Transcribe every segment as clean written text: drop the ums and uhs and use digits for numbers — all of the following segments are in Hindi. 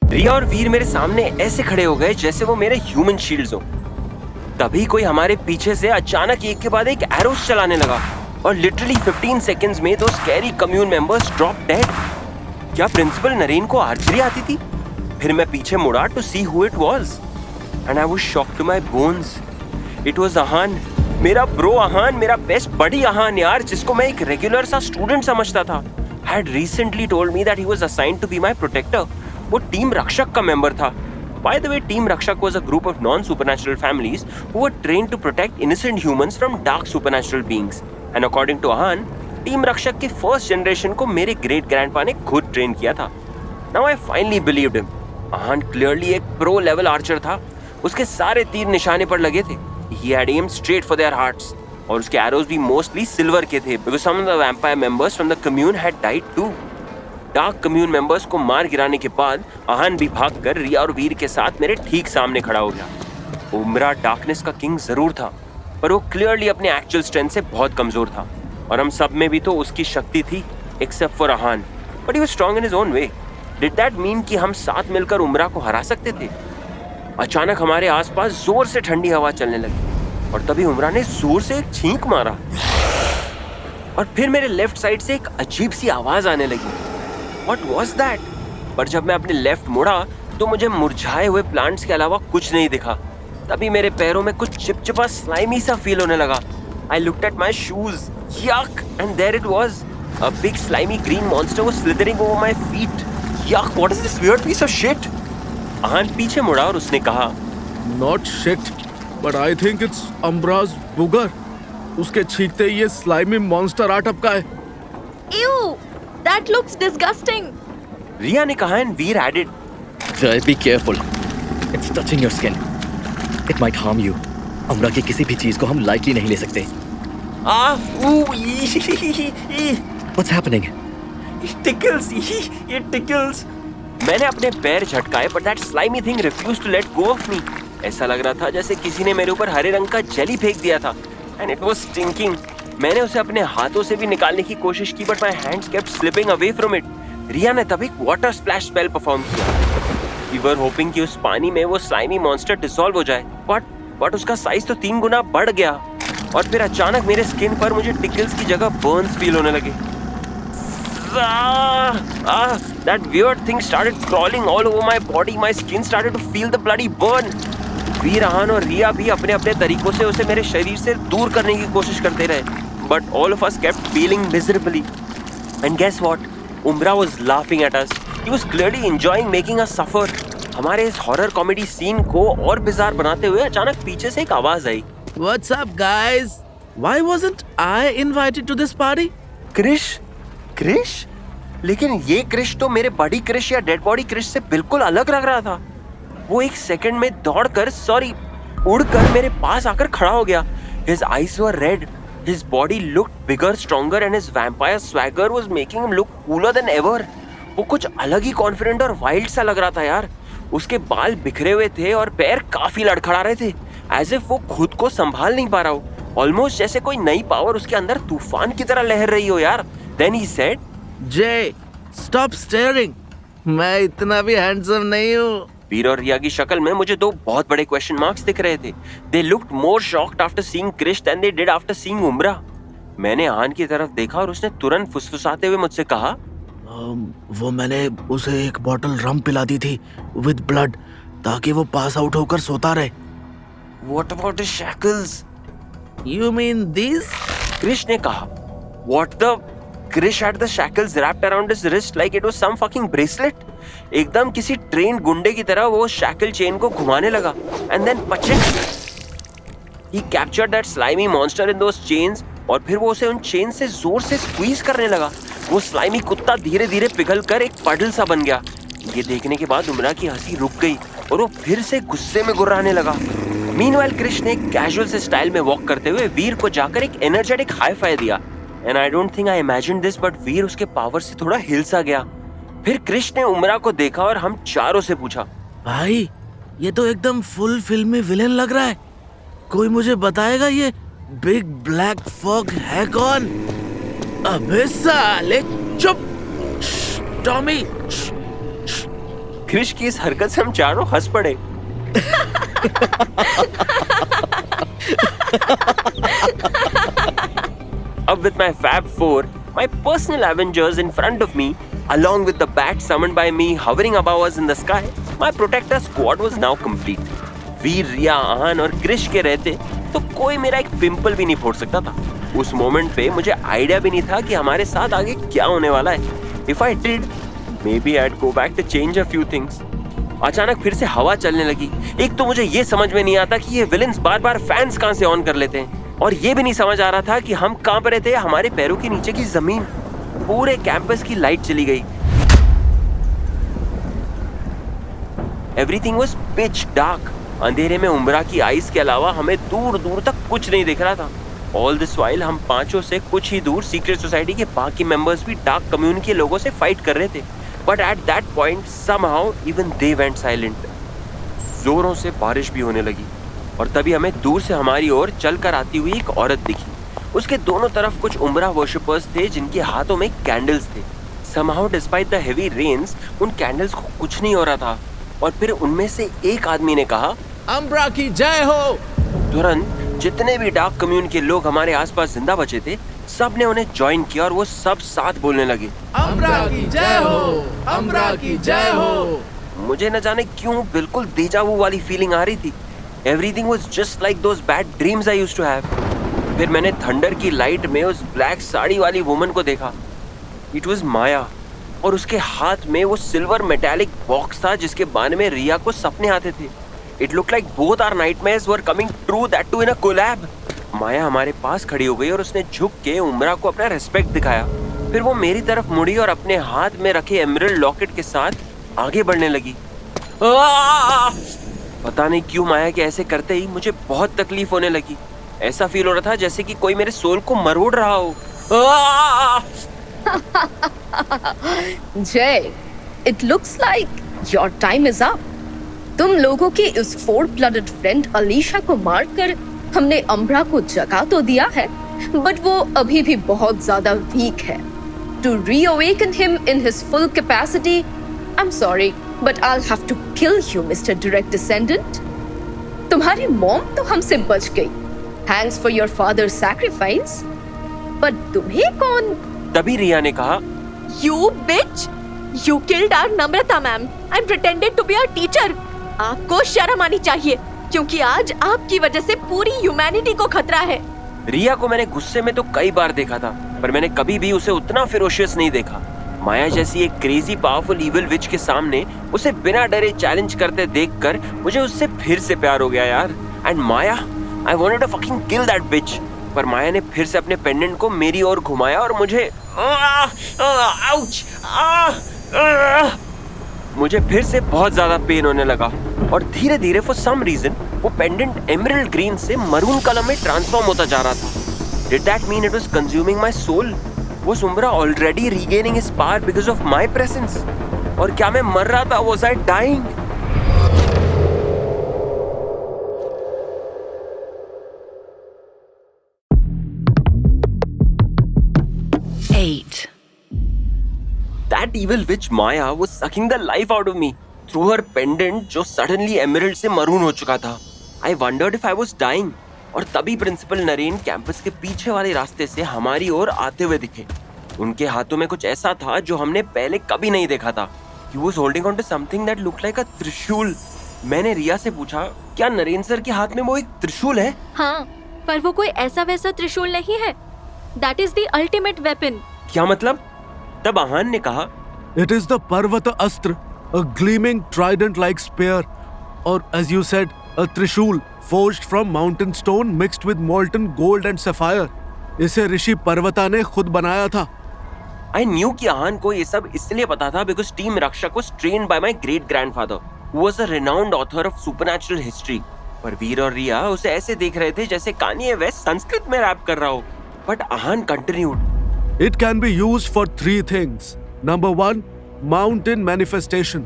रिया और वीर मेरे सामने ऐसे खड़े हो गए जैसे वो मेरे ह्यूमन शील्ड्स हो। तभी कोई हमारे पीछे से अचानक एक के बाद एक एरोस चलाने लगा और लिटरली 15 सेकंड्स में दो scary commune members drop dead. क्या प्रिंसिपल नरेन को आर्चरी आती थी? फिर मैं पीछे मुड़ा to see who it was and I was shocked to my bones. It was Ahaan, मेरा ब्रो अहान, मेरा बेस्ट बडी अहान यार, जिसको मैं एक रेगुलर सा स्टूडेंट समझता था। Had recently told me that he was assigned to be my protector. वो टीम रक्षक का मेंबर था। By the way, Team Rakshak was a group of non-supernatural families who were trained to protect innocent humans from dark supernatural beings. And according to Ahan, Team Rakshak के first generation को मेरे great grandpa ने खुद train किया था. Now I finally believed him. Ahan clearly एक pro level archer था. उसके सारे तीर निशाने पर लगे थे. He had aimed straight for their hearts. और उसके arrows भी mostly silver के थे because some of the vampire members from the commune had died too. Dark commune members को मार गिराने के बाद आहान भी भागकर रिया और वीर के साथ मेरे ठीक सामने खड़ा हो गया। उमरा डार्कनेस का किंग जरूर था, पर वो क्लियरली अपने एक्चुअल स्ट्रेंथ से बहुत कमजोर था और हम सब में भी तो उसकी शक्ति थी except for Aahan, but he was strong in his own way. Did that mean कि हम साथ मिलकर उमरा को हरा सकते थे? अचानक हमारे आसपास जोर से ठंडी हवा चलने लगी और तभी उमरा ने जोर से एक छींक मारा और फिर मेरे लेफ्ट साइड से एक अजीब सी आवाज आने लगी। What was that? पर जब मैं अपने लेफ्ट मुड़ा तो मुझे मुरझाए हुए प्लांट्स के अलावा कुछ नहीं दिखा। तभी मेरे पैरों में कुछ चिपचिपा स्लाइमी सा फील होने लगा। I looked at my shoes. Yuck! And there it was. A big slimy green monster was slithering over my feet. Yuck! What is this weird piece of shit? आहान पीछे मुड़ा और उसने कहा, Not shit, but I think it's Umbra's booger. उसके छींकते ही ये slimy monster आ टपका है। Ew! That looks disgusting. रिया ने कहा and Veer added, Jai, be careful. It's touching your skin. It might harm you. उम्रा की किसी भी चीज को हम lightly नहीं ले सकते। What's happening? It tickles. It tickles. मैंने अपने पैर झटकाए but that slimy thing refused to let go of me. ऐसा लग रहा था जैसे किसी ने मेरे ऊपर हरे रंग का जेली फेंक दिया था and it was stinking. मैंने उसे अपने हाथों से भी निकालने की कोशिश की but my hands kept slipping away from it. रिया ने तभी वाटर स्प्लैश स्पेल परफॉर्म किया। We were hoping कि उस पानी में वो स्लाइमी मॉन्स्टर डिसॉल्व हो जाए, बट उसका साइज तो 3 गुना बढ़ गया और फिर अचानक मेरे स्किन पर मुझे टिकल्स की जगह बर्न्स फील होने लगे। That weird thing started crawling all over my body. My skin started to feel the bloody burn. वीर, आहान और रिया भी अपने अपने तरीकों से उसे मेरे शरीर से दूर करने की कोशिश करते रहे, but all of us kept feeling miserably. And guess what? Umbra was laughing at us. He was clearly enjoying making us suffer. हमारे इस हॉरर कॉमेडी सीन को और बिजार बनाते हुए अचानक पीछे से एक आवाज आई। What's up, guys? Why wasn't I invited to this party? Krrish? लेकिन ये क्रिश तो मेरे बॉडी क्रिश या डेड बॉडी क्रिश से बिल्कुल अलग लग रहा था। वो एक सेकंड में उड़कर मेरे पास आकर खड़ा हो गया। His eyes were red. His body looked bigger, stronger, and his vampire swagger was making him look cooler than ever. वो कुछ अलग ही कॉन्फिडेंट और वाइल्ड सा लग रहा था यार। उसके बाल बिखरे हुए थे और पैर काफी लड़खड़ा रहे थे, as if वो खुद को संभाल नहीं पा रहा हो। ऑलमोस्ट जैसे कोई नई पावर उसके अंदर तूफान की तरह लहर रही हो यार। Then he said, Jay, stop staring. मैं इतना भी हैंडसम नहीं हूँ। वीर और रिया की शक्ल में मुझे 2 बहुत बड़े क्वेश्चन मार्क्स दिख रहे थे। They looked more shocked after seeing Krish than they did after seeing उम्रा। मैंने आहान की तरफ देखा और उसने तुरंत फुसफुसाते हुए मुझसे कहा, वो मैंने उसे एक बॉटल रम पिला दी थी with blood ताकि वो पास आउट होकर सोता रहे। What about his shackles? You mean these? Krish ने कहा। What the? Krish had the shackles wrapped around his wrist like it was some fucking bracelet. एकदम किसी ट्रेन गुंडे की तरह वो शैकल चेन को घुमाने लगा and then पचक he captured that slimy monster in those chains और फिर वो उसे उन चेन से जोर से स्क्वीज करने लगा। वो स्लाइमी कुत्ता धीरे धीरे पिघल कर एक पडल सा बन गया। ये देखने के बाद उमरा की हंसी रुक गई और वो फिर से गुस्से में गुर्राने लगा। मीनवाइल कृष्ण ने कैजुअल से स्टाइल में वॉक करते हुए वीर को जाकर एक एनर्जेटिक हाई फाई दिया and I don't think I imagined this but Veer उसके पावर से थोड़ा हिल सा गया। फिर कृष्ण ने उमरा को देखा और हम चारों से पूछा, भाई ये तो एकदम फुल फिल्मी विलेन लग रहा है। कोई मुझे बताएगा ये बिग ब्लैक फॉग है कौन? अबे साले चुप। टॉमी। क्रिश की इस हरकत से हम चारों हंस पड़े। Up with my Fab Four, my personal Avengers in front of me, along with the bat summoned by me hovering above us in the sky, my protector squad was now complete. वीर, रिया, आहान और क्रिश के रहते तो कोई मेरा एक पिंपल भी नहीं फोड़ सकता था। उस मोमेंट पे मुझे आइडिया भी नहीं था कि हमारे साथ आगे क्या होने वाला है। If I did, maybe I'd go back to change a few things. अचानक फिर से हवा चलने लगी। एक तो मुझे ये समझ में नहीं आता कि ये विलेंस बार-बार फैंस कहाँ से ऑन कर लेते हैं, और ये भी नहीं समझ आ रहा था कि हम कांप रहे थे हमारे पैरों के नीचे की जमीन। पूरे कैंपस की लाइट चली गई। Everything was pitch dark. अंधेरे में उम्रा की आइस के अलावा हमें दूर दूर तक कुछ नहीं दिख रहा था। ऑल दिस वाइल हम पांचों से कुछ ही दूर सीक्रेट सोसाइटी के बाकी मेंबर्स भी डार्क कम्युनिटी के लोगों से फाइट कर रहे थे। But at that point somehow even they went silent. जोरों से बारिश भी होने लगी और तभी हमें दूर से हमारी ओर चलकर आती हुई एक औरत दिखी। उसके दोनों तरफ कुछ उम्रा वर्शिपर्स थे जिनके हाथों में कैंडल्स थे। Somehow despite the heavy rains उन कैंडल्स को कुछ नहीं हो रहा था। और फिर उनमें से एक आदमी ने कहा, अम्ब्रा की जय हो। तुरंत जितने भी डार्क कम्युन के लोग हमारे आसपास जिंदा बचे थे, सब ने उन्हें ज्वाइन किया और वो सब साथ बोलने लगे, अम्ब्रा की जय हो, अम्ब्रा की जय हो। मुझे न जाने क्यों बिल्कुल डेजा वू वाली फीलिंग आ रही थी। Everything was just like those bad dreams I used to have. फिर मैंने थंडर की लाइट में उस ब्लैक साड़ी वाली वुमन को देखा। इट वाज माया, और उसके हाथ में वो सिल्वर मेटालिक बॉक्स था जिसके बारे में रिया को सपने आते थे। It looked like both our nightmares were coming true, that too in a collab. माया हमारे पास खड़ी हो गई और उसने झुक के उम्रा को अपना रिस्पेक्ट दिखाया। फिर वो मेरी तरफ मुड़ी और अपने हाथ में रखे एमरल्ड लॉकेट के साथ आगे बढ़ने लगी। पता नहीं क्यों माया के ऐसे करते ही मुझे बहुत तकलीफ होने लगी। ऐसा फील हो रहा था जैसे कि कोई मेरे सोल को मरोड़ रहा हो। जय, it looks like your time is up. तुम लोगों के इस फोर ब्लडेड फ्रेंड अलीशा को मारकर हमने अम्ब्रा को जगा तो दिया है, बट वो अभी भी बहुत ज्यादा वीक है। To reawaken him in his full capacity, I'm sorry, but I'll have to kill you, Mr. Direct Descendant. तुम्हारी मॉम तो हमसे बच गई, thanks for your father's sacrifice. but तुम्हें कौन? तभी रिया ने कहा, You bitch! You killed our Namrata ma'am and pretended to be our teacher. आपको शर्म आनी चाहिए, क्योंकि आज आपकी वजह से पूरी ह्यूमैनिटी को खतरा है। रिया को मैंने गुस्से में तो कई बार देखा था, पर मैंने कभी भी उसे उतना फेरोशियस नहीं देखा। माया जैसी एक क्रेजी पावरफुल इविल विच के सामने उसे बिना डरे चैलेंज करते देखकर मुझे उससे फिर से प्यार हो गया यार। And Maya, I wanted to fucking kill that bitch. पर माया ने फिर से अपने पेंडेंट को मेरी ओर घुमाया और मुझे फिर से बहुत ज्यादा पेन होने लगा। और धीरे धीरे फॉर सम रीजन वो पेंडेंट एमरल्ड ग्रीन से मरून कलर में ट्रांसफॉर्म होता जा रहा था। Did that mean it was consuming my soul? Was Umbra already regaining his power because of my presence? और क्या मैं मर रहा था? Was I dying? That evil witch Maya was sucking the life out of me through her pendant जो suddenly emerald से maroon हो चुका था. I wondered if I was dying. और तभी प्रिंसिपल नरेन कैंपस के पीछे वाले रास्ते से हमारी ओर आते हुए दिखे। उनके हाथों में कुछ ऐसा था जो हमने पहले कभी नहीं देखा था। He was holding on to something that looked like a त्रिशूल। मैंने रिया से पूछा, क्या नरेन सर के हाथ में वो एक त्रिशूल है? हाँ, पर वो कोई ऐसा वैसा त्रिशूल नहीं है। That is the ultimate weapon. क्या मतलब? तब आहान ने कहा, It is the Parvata Astra, a gleaming trident-like spear, or as you said, a trishul forged from mountain stone mixed with molten gold and sapphire. इसे ऋषि पर्वता ने खुद बनाया था। I knew कि आहान को ये सब इसलिए पता था because टीम रक्षक was trained by my great grandfather, who was a renowned author of supernatural history. पर वीर और रिया उसे ऐसे देख रहे थे जैसे कान्ये वेस्ट संस्कृत में रैप कर रहा हो। But Ahaan continued. It can be used for 3 things. Number 1, mountain manifestation.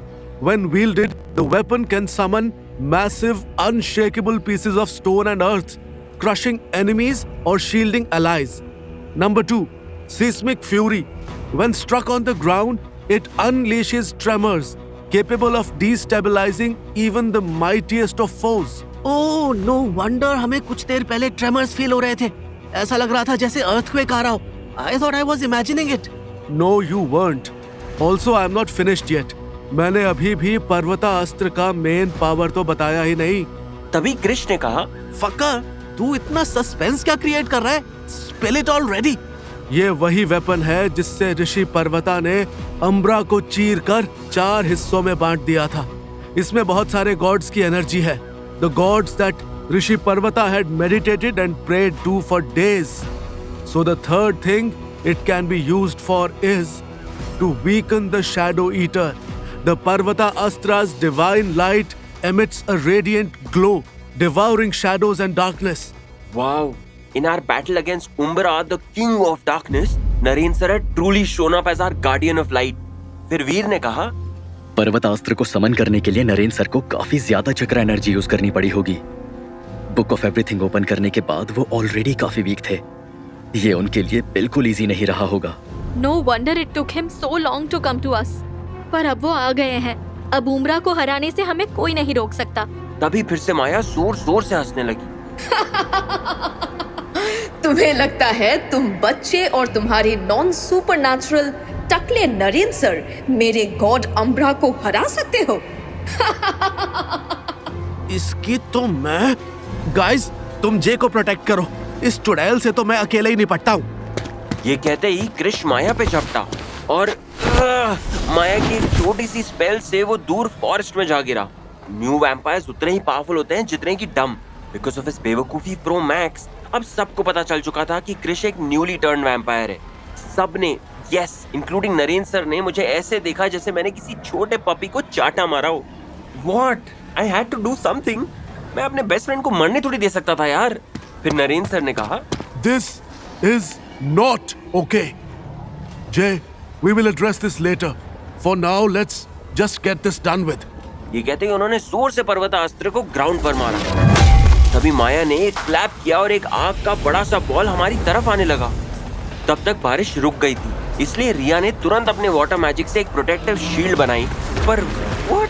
When wielded, the weapon can summon massive, unshakable pieces of stone and earth, crushing enemies or shielding allies. Number 2, seismic fury. When struck on the ground, it unleashes tremors, capable of destabilizing even the mightiest of foes. Oh no wonder हमें कुछ देर पहले ट्रेमर्स फील हो रहे थे। ऐसा लग रहा था जैसे अर्थक्वेक आ रहा हो। I thought I was imagining it. No, you weren't. Also, I'm not finished yet. मैंने अभी भी पर्वता अस्त्र का मेन पावर तो बताया ही नहीं। तभी कृष ने कहा, फकर, तू इतना सस्पेंस क्या क्रिएट कर रहा है? Spill it already. ये वही वेपन है जिससे ऋषि पर्वता ने अम्ब्रा को चीर कर 4 हिस्सों में बांट दिया था। इसमें बहुत सारे गॉड्स की एनर्जी है। The gods that Rishi Parvata had meditated and prayed to for days. So the third thing it can be used for is to weaken the Shadow Eater. The Parvata Astra's divine light emits a radiant glow, devouring shadows and darkness. Wow! In our battle against Umbra, the king of darkness, Naren sir had truly shown up as our guardian of light. फिर वीर ने कहा, पर्वतास्त्र को समन करने के लिए नरेन सर को काफी ज्यादा चक्र एनर्जी यूज करनी पड़ी होगी। बुक ऑफ एवरीथिंग ओपन करने के बाद वो ऑलरेडी काफी वीक थे। ये उनके लिए बिल्कुल इजी नहीं रहा होगा। No wonder it took him so long to come to us. पर अब वो आ गए हैं। अब उम्रा को हराने से हमें कोई नहीं रोक सकता। तभी फिर से माया जोर जोर से हंसने लगी। तुम्हें लगता है तुम बच्चे और तुम्हारे नॉन सुपरनैचुरल टकले नरेन सर मेरे गॉड अम्ब्रा को हरा सकते हो? इसकी तो मैं गाइस तुम जे को प्रोटेक्ट करो। इस चुड़ैल से तो मैं अकेले ही निपटता हूँ। ये कहते ही कृष माया पे झपटा और माया की एक छोटी सी स्पेल से वो दूर फॉरेस्ट में जा गिरा। न्यू वैम्पायर्स उतने ही पावरफुल होते हैं जितने की डम। बिकॉज ऑफ हिज बेवकूफी प्रो मैक्स अब सबको पता चल चुका था कि कृष एक न्यूली टर्न वैम्पायर है। सबने, यस इंक्लूडिंग नरेन सर ने, मुझे ऐसे देखा जैसे मैंने किसी छोटे पपी को चाटा मारा हो। What? I had to do something. मैं अपने बेस्ट फ्रेंड को मरने थोड़ी दे सकता था यार। फिर नरेन सर ने कहा, This is not okay. Jay, we will address this later. For now, let's just get this done with. ये कहते ही उन्होंने जोर से पर्वतास्त्र को ग्राउंड पर मारा। तभी माया ने एक क्लैप किया और एक आग का बड़ा सा बॉल हमारी तरफ आने लगा। तब तक बारिश रुक गई थी, इसलिए रिया ने तुरंत अपने वाटर मैजिक से एक प्रोटेक्टिव शील्ड बनाई। पर व्हाट?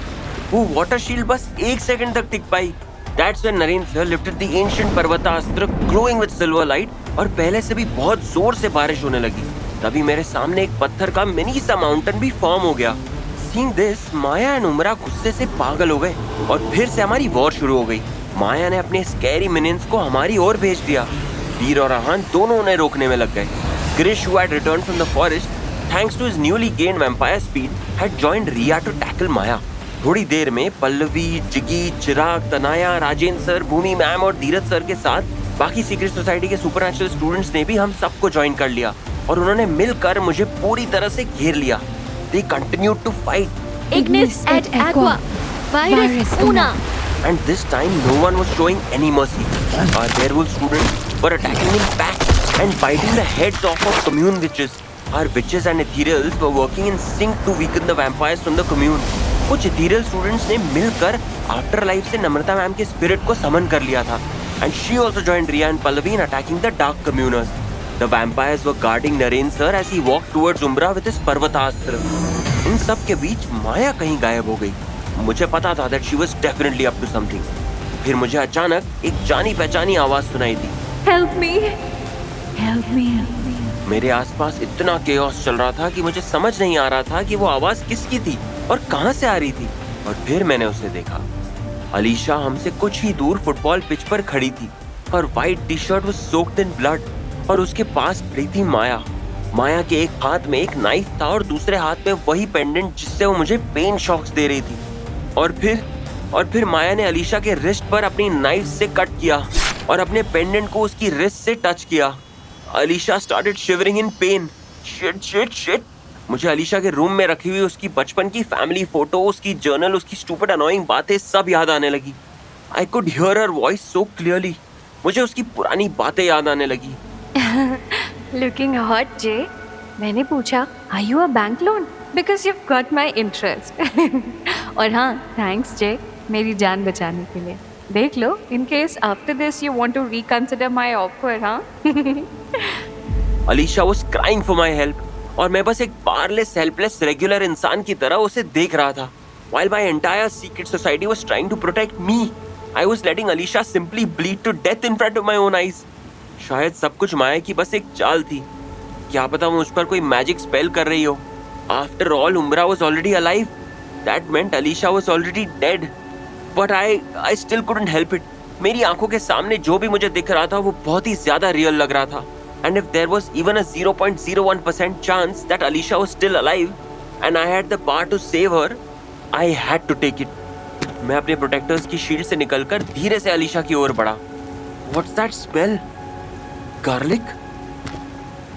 वो वाटर शील्ड बस 1 सेकंड तक टिक पाई। That's when Naren sir lifted the ancient पर्वतास्त्र glowing with silver light और पहले से भी बहुत जोर से बारिश होने लगी। तभी मेरे सामने एक पत्थर का मिनी सा माउंटेन भी फॉर्म हो गया। Seeing this, माया एंड उमरा गुस्से से पागल हो गए और फिर से हमारी वॉर शुरू हो गई। माया ने अपने स्कैरी मिनियंस को हमारी ओर भेज दिया। वीर और आहान दोनों उन्हें रोकने में लग गए। Krish, who had returned from the forest, thanks to his newly gained vampire speed, had joined Riya to tackle Maya. थोड़ी देर में पल्लवी, जिगी, चिराग, तनाया, राजेंद्र सर, भूमि मैम और धीरज सर के साथ बाकी सीक्रेट सोसाइटी के सुपरनैचुरल स्टूडेंट्स ने भी हम सबको ज्वाइन कर लिया और उन्होंने मिलकर मुझे पूरी तरह से घेर लिया। They continued to fight. Ignis et aqua, virus una. And this time no one was showing any mercy. Our werewolf students were attacking in packs and biting the heads off of commune witches. Our witches and ethereals were working in sync to weaken the vampires from the commune. कुछ ethereal students ने मिलकर afterlife से नम्रता मैम के spirit को summon कर लिया था. And she also joined Riya and Pallavi in attacking the dark communers. The vampires were guarding Naren sir as he walked towards Umbra with his पर्वतास्त्र. इन सब के बीच माया कहीं गायब हो गई। मुझे पता था that she was definitely up to something. फिर मुझे अचानक एक जानी पहचानी आवाज सुनाई दी। Help me, help me. मेरे आसपास इतना केओस चल रहा था कि मुझे समझ नहीं आ रहा था कि वो आवाज किसकी थी और कहां से आ रही थी। और फिर मैंने उसे देखा। अलीशा हमसे कुछ ही दूर फुटबॉल पिच पर खड़ी थी और white T shirt was soaked in blood और उसके पास खड़ी थी माया। माया के एक हाथ में एक नाइफ था और दूसरे हाथ में वही पेंडेंट जिससे वो मुझे पेन शॉक्स दे रही थी। और फिर माया ने अलीशा के रिस्ट पर अपनी नाइफ से कट किया और अपने पेंडेंट को उसकी रिस्ट से टच किया। अलीशा स्टार्टेड शिवरिंग इन पेन। शिट। मुझे अलीशा के रूम में रखी हुई उसकी बचपन की फैमिली फोटो, उसकी जर्नल, उसकी स्टूपिड अनोइंग बातें सब याद आने लगी। I could hear her voice so clearly. मुझे उसकी पुरानी बातें याद आने लगी। Looking hot, Jay. मैंने पूछा, Are you a bank loan? Because you've got my interest. और हाँ, thanks Jay, मेरी जान बचाने के लिए। देख लो, in case after this you want to reconsider my offer, हाँ? Alisha was crying for my help और मैं बस एक पावरलेस, हेल्पलेस, रेगुलर इंसान की तरह उसे देख रहा था। while my entire secret society was trying to protect me. I was letting Alisha simply bleed to death in front of my own eyes. शायद सब कुछ माया की बस एक चाल थी. क्या पता वो मुझ पर कोई मैजिक स्पेल कर रही हो. After all, Umbra was already alive. That meant Alisha was already dead. But I still couldn't help it. मेरी आंखों के सामने जो भी मुझे दिख रहा था वो बहुत ही ज्यादा रियल लग रहा था. And if there was even a 0.01% chance that Alisha was still alive and I had the power to save her, I had to take it. मैं अपने प्रोटेक्टर्स की शील्ड से निकलकर धीरे से अलीशा की ओर बढ़ा. What's that smell? Garlic?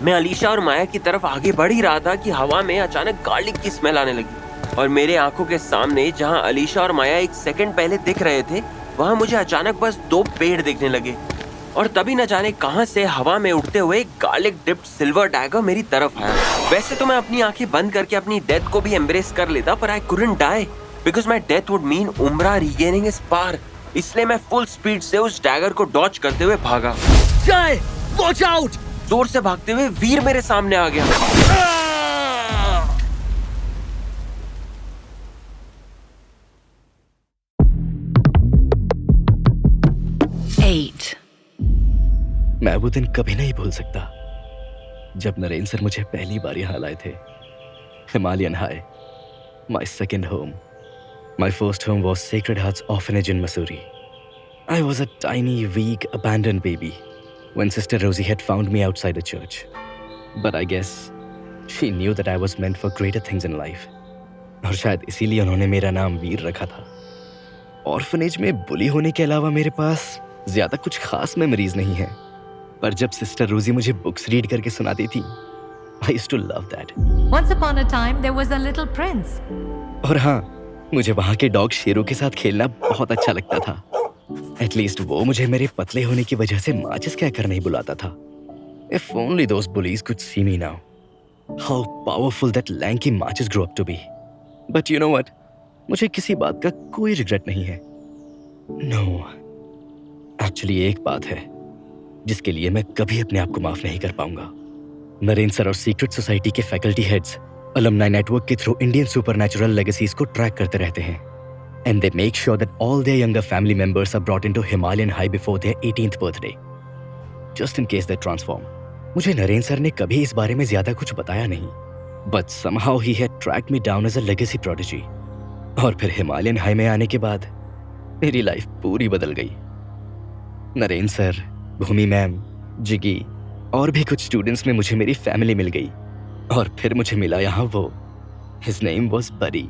मैं अलीशा और माया की तरफ आगे बढ़ ही रहा था कि हवा में अचानक गार्लिक की स्मेल आने लगी और मेरे आंखों के सामने जहां अलीशा और माया एक सेकंड पहले दिख रहे थे वहां मुझे अचानक बस 2 पेड़ दिखने लगे और तभी न जाने कहां से हवा में उड़ते हुए गार्लिक डिप्ड सिल्वर डैगर मेरी तरफ आया. वैसे तो मैं अपनी आंखें बंद करके अपनी डेथ को भी एम्ब्रेस कर लेता पर I couldn't die because my death would mean उम्रा रीगेनिंग हिज पावर. इसलिए मैं फुल स्पीड से उस डैगर को डॉच करते हुए भागा. जय, वॉच आउट! जोर से भागते हुए वीर मेरे सामने आ गया. मैं वो दिन कभी नहीं भूल सकता जब नरेंद्र सर मुझे पहली बार यहाँ लाए थे. Himalayan high, my second home. My first home was sacred hearts orphanage in Mussoorie. I was a tiny, weak, abandoned baby when Sister Rosie had found me outside the church. But I guess she knew that I was meant for greater things in life. और शायद इसीलिए उन्होंने मेरा नाम वीर रखा था. ऑर्फनेज में बुली होने के अलावा मेरे पास ज्यादा कुछ खास मेमोरीज नहीं है. पर जब सिस्टर रोजी मुझे बुक्स रीड करके सुनाती थी, I used to love that. Once upon a time, there was a little prince. और हाँ, मुझे वहाँ के डॉग शेरों के साथ खेलना बहुत अच्छा लगता था. एटलीस्ट वो मुझे मेरे पतले होने की वजह से माचिस कहकर नहीं बुलाता था. If only those bullies could see me now. How powerful that lanky Machis grew up to be. But you know what? मुझे किसी बात का कोई रिग्रेट नहीं है. No. Actually एक बात है जिसके लिए मैं कभी अपने आप को माफ नहीं कर पाऊंगा. नरेंद्र सर और सीक्रेट सोसाइटी के फैकल्टी हेड्स अलुमनाई नेटवर्क के थ्रू इंडियन सुपरनैचुरल लेगेसीज को ट्रैक करते रहते हैं. And they make sure that all their younger family members are brought into Himalayan High before their 18th birthday. Just in case they transform. मुझे नरेंद्र सर ने कभी इस बारे में ज्यादा कुछ बताया नहीं. But somehow he had tracked me down as a legacy prodigy. और फिर हिमालयन हाई में आने के बाद मेरी लाइफ पूरी बदल गई. नरेंद्र सर, भूमि मैम, जिगी और भी कुछ स्टूडेंट्स में मुझे मेरी फैमिली मिल गई. और फिर मुझे मिला यहाँ वो. His name was Buddy.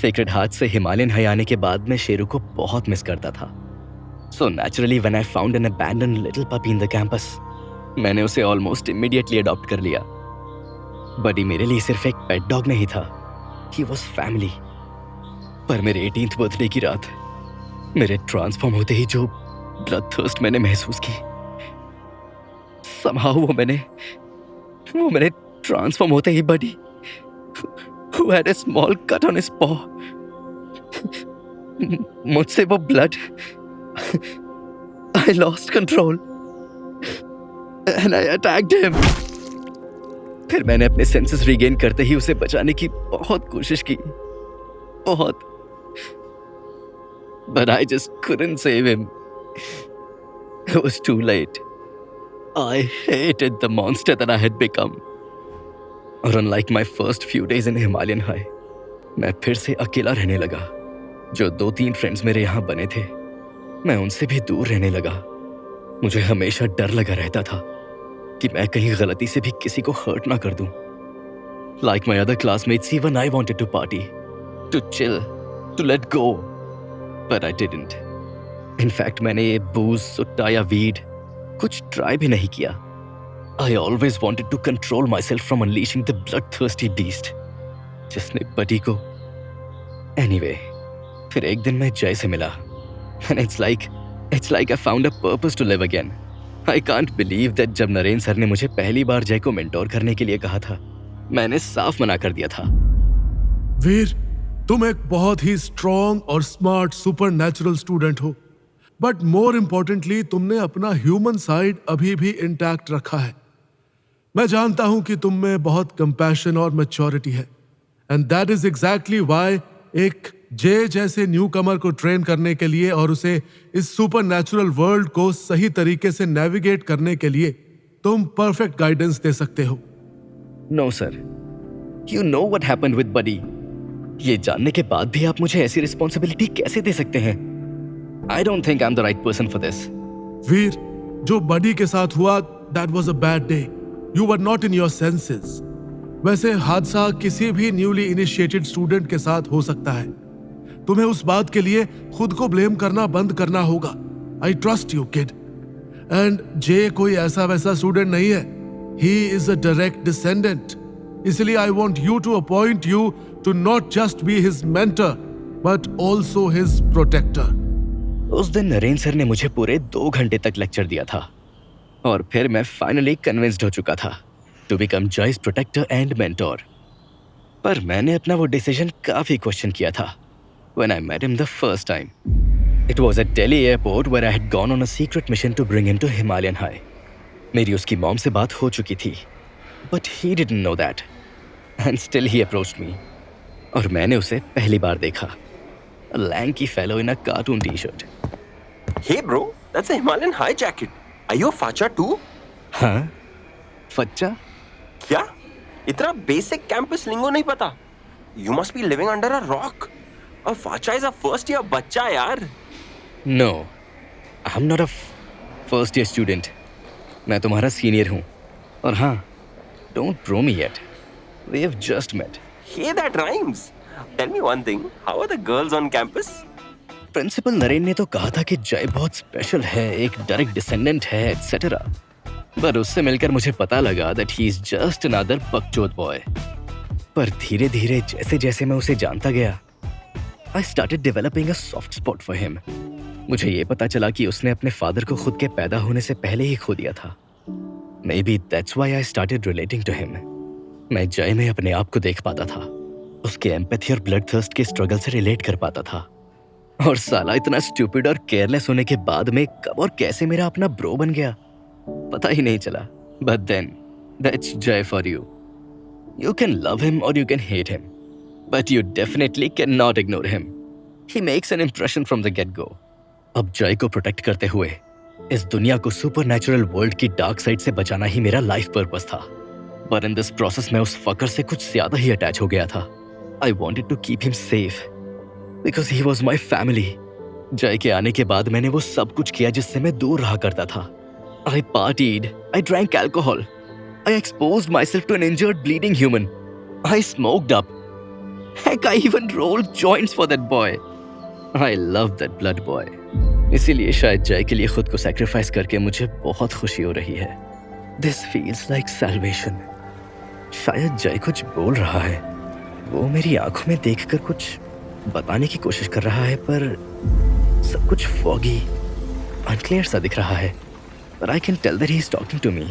Sacred heart से हिमालयन हाई आने के बाद मैं शेरू को बहुत मिस करता था. So naturally when I found an abandoned little puppy in the campus, मैंने उसे ऑलमोस्ट इमीडिएटली अडॉप्ट कर लिया. बडी मेरे लिए सिर्फ एक पेट डॉग नहीं था. He was family. पर मेरे 18th बर्थडे की रात मेरे ट्रांसफॉर्म होते ही जो ब्लड थर्स्ट मैंने महसूस की, somehow वो मैंने ट्रांसफॉर्म होते ही बडी who had a small cut on his paw, मुझसे वो blood, I lost control and I attacked him. फिर मैंने अपने सेंसेस रीगेन करते ही उसे बचाने की बहुत कोशिश की, बहुत. But I just couldn't save him. It was too late. I hated the monster that I had become. और unlike my first few days in Himalayan High, मैं फिर से अकेला रहने लगा. जो 2-3 फ्रेंड्स मेरे यहाँ बने थे, मैं उनसे भी दूर रहने लगा. मुझे हमेशा डर लगा रहता था कि मैं कहीं गलती से भी किसी को हर्ट ना कर दूं. Like my other classmates, even I wanted to party, to chill, to let go, but I didn't. In fact, मैंने ये booze, सुट्टा या weed कुछ ट्राई भी नहीं किया. I always wanted to control myself from unleashing the bloodthirsty beast, जिसने बडी को. Anyway, फिर एक दिन मैं जय से मिला, and it's like I found a purpose to live again. I can't believe that जब नरेंद्र सर ने मुझे पहली बार जय को मेंटोर करने के लिए कहा था, मैंने साफ मना कर दिया था. वीर, तुम एक बहुत ही स्ट्रॉन्ग और स्मार्ट सुपरनैचुरल स्टूडेंट हो, बट मोर इम्पोर्टेंटली तुमने अपना ह्यूमन साइड अभी भी इंटैक्ट रखा है. मैं जानता हूं कि तुम में बहुत कंपैशन और मैच्योरिटी है, and that is exactly why एक जे जैसे न्यू कमर को ट्रेन करने के लिए और उसे इस सुपर नेचुरल वर्ल्ड को सही तरीके से नेविगेट करने के लिए तुम परफेक्ट गाइडेंस दे सकते हो। No sir, you know what happened with Buddy. ये जानने के बाद भी आप मुझे ऐसी रिस्पॉन्सिबिलिटी कैसे दे सकते हैं? I don't think I am the right person for this. Veer, जो बडी के साथ हुआ that was a bad day. You were not in your senses. वैसे हादसा किसी भी न्यूली इनिशिएटेड स्टूडेंट के साथ हो सकता है। तुम्हें उस बात के लिए खुद को ब्लेम करना बंद करना होगा। I trust you kid. And J कोई ऐसा वैसा स्टूडेंट नहीं है। He is a direct descendant. इसलिए I want you to appoint you to not just be his mentor but also his protector. उस दिन नरेंद्र सर ने मुझे पूरे 2 घंटे तक लेक्चर दिया था और फिर मैं फाइनली कन्विंस्ड हो चुका था to become Joy's protector and mentor. पर मैंने अपना वो डिसीजन काफी क्वेश्चन किया था when I met him the first time. It was at Delhi airport where I had gone on a secret mission to bring him to Himalayan High. मेरी उसकी मॉम से बात हो चुकी थी, but he didn't know that. And still he approached me. और मैंने उसे पहली बार देखा. A lanky fellow in a cartoon t-shirt. Hey bro, that's a Himalayan High jacket. Are you a facha too? हाँ? फच्चा? क्या? इतना बेसिक कैंपस लिंगो नहीं पता? You must be living under a rock. A facha is a first year बच्चा यार. No, I'm not a first year student. मैं तुम्हारा सीनियर हूँ. और हाँ, don't bro me yet. We have just met. Hey, that rhymes. Tell me one thing. How are the girls on campus? Principal Naren ने तो कहा था कि जय बहुत स्पेशल है, एक डायरेक्ट डिसेंडेंट है, एटसेट्रा। पर उससे मिलकर मुझे पता लगा that he is just another बकचोद boy. पर धीरे धीरे जैसे जैसे मैं उसे जानता गया, I started developing a soft spot for him. मुझे ये पता चला कि उसने अपने फादर को खुद के पैदा होने से पहले ही खो दिया था। Maybe that's why I started relating to him. मैं जय में अपने आप को देख पाता था, उसके एम्पैथी और ब्लड थर्स्ट के स्ट्रगल से रिलेट कर पाता था। और साला इतना स्टूपिड और केयरलेस होने के बाद में कब और कैसे मेरा अपना ब्रो बन गया, पता ही नहीं चला। But then, that's Jay for you. You can love him or you can hate him. But you definitely cannot ignore him. He makes an impression from the get-go. अब जय को प्रोटेक्ट करते हुए इस दुनिया को सुपरनैचुरल वर्ल्ड की डार्क साइड से बचाना ही मेरा लाइफ पर्पस था। But in this process मैं उस फकर से कुछ ज्यादा ही अटैच हो गया था। I wanted to keep him safe because he was my family. जय के आने के बाद मैंने वो सब कुछ किया जिससे मैं दूर रहा करता था। I partied, I drank alcohol, I exposed myself to an injured bleeding human. I smoked up. Heck, I even rolled joints for that boy. I love that blood boy. इसीलिए शायद जय के लिए खुद को सैक्रिफाइस करके मुझे बहुत खुशी हो रही है। This feels like salvation. शायद जय कुछ बोल रहा है। वो मेरी आंखों में देखकर कुछ बताने की कोशिश कर रहा है, पर सब कुछ foggy, unclear सा दिख रहा है। But I can tell that he is talking to me.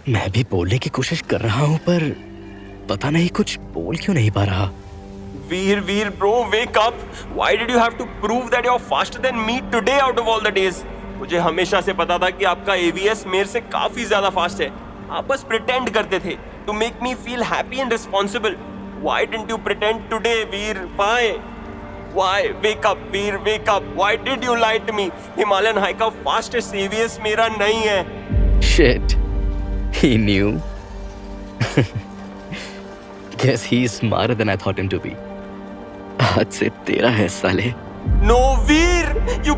मैं भी बोलने की कोशिश कर रहा हूँ, पर पता नहीं कुछ बोल क्यों नहीं पा रहा। Veer, bro, wake up. Why did you have to prove that you're faster than me today out of all the days? मुझे हमेशा से पता था कि आपका AVS मेरे से काफी ज्यादा फास्ट है। आप बस pretend करते थे to make me feel happy and responsible. Why didn't you pretend today, Veer? Why? Wake up, Veer, wake up. Why did you lie to me? Himalayan High का fastest AVS मेरा नहीं है। Shit, he knew. Guess he is smarter than I thought him to be. आज से तेरा है साले। No, Veer, you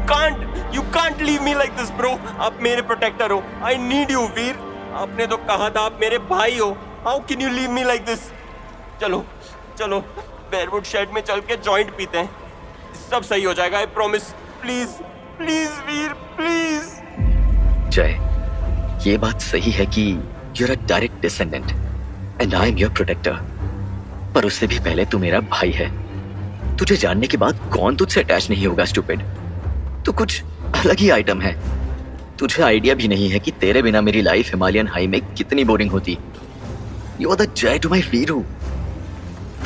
can't leave me like this, bro. आप मेरे प्रोटेक्टर हो। I need you, Veer. आपने तो कहा था आप मेरे भाई हो। How can you leave me like this? चलो, बेयरवुड शेड में चल के जॉइंट पीते हैं। सब सही हो जाएगा, I promise. Please, Veer, please. जय, ये बात सही है कि you're a direct descendant and I am your protector. पर उससे भी पहले तू मेरा भाई है। तुझे जानने के बाद कौन तुझसे अटैच नहीं होगा, स्टूपिड। तू कुछ अलग ही आइटम है। तुझे आइडिया भी नहीं है कि तेरे बिना मेरी लाइफ हिमालयन हाई में कितनी बोरिंग होती। यू आर द जय टू माय वीरू।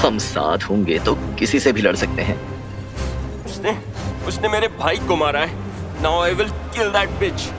हम साथ होंगे तो किसी से भी लड़ सकते हैं। उसने मेरे भाई को मारा है। Now I will kill that bitch.